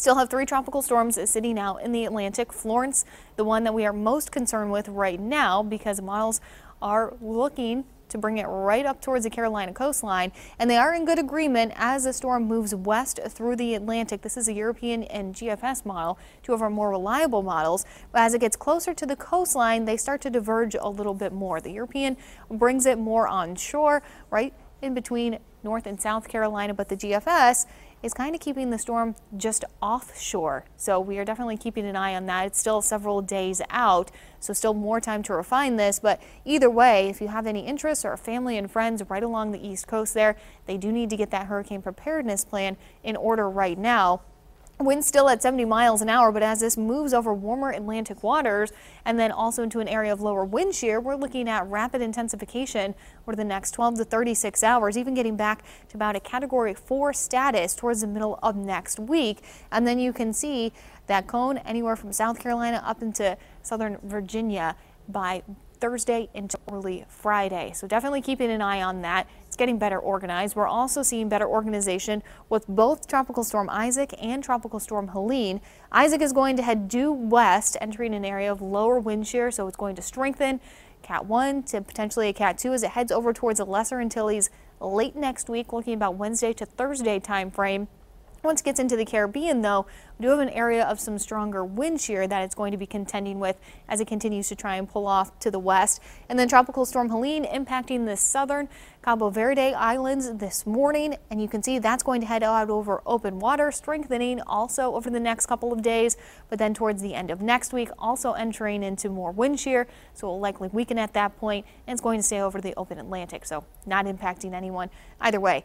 Still have 3 tropical storms sitting out in the Atlantic. Florence, the one that we are most concerned with right now because models are looking to bring it right up towards the Carolina coastline, and they are in good agreement as the storm moves west through the Atlantic. This is a European and GFS model, 2 of our more reliable models. But as it gets closer to the coastline, they start to diverge a little bit more. The European brings it more onshore, right in between North and South Carolina, but the GFS is kind of keeping the storm just offshore. So we are definitely keeping an eye on that. It's still several days out, so still more time to refine this. But either way, if you have any interest or family and friends right along the East Coast there, they do need to get that hurricane preparedness plan in order right now. Winds still at 70 miles an hour, but as this moves over warmer Atlantic waters and then also into an area of lower wind shear, we're looking at rapid intensification over the next 12 to 36 hours, even getting back to about a Category 4 status towards the middle of next week. And then you can see that cone anywhere from South Carolina up into southern Virginia by Thursday into early Friday. So definitely keeping an eye on that. It's getting better organized. We're also seeing better organization with both Tropical Storm Isaac and Tropical Storm Helene. Isaac is going to head due west, entering an area of lower wind shear, so it's going to strengthen Cat 1 to potentially a Cat 2 as it heads over towards the Lesser Antilles late next week, looking about Wednesday to Thursday time frame. Once it gets into the Caribbean, though, we do have an area of some stronger wind shear that it's going to be contending with as it continues to try and pull off to the west. And then Tropical Storm Helene impacting the southern Cabo Verde Islands this morning, and you can see that's going to head out over open water, strengthening also over the next couple of days, but then towards the end of next week, also entering into more wind shear, so it will likely weaken at that point, and it's going to stay over the open Atlantic, so not impacting anyone either way.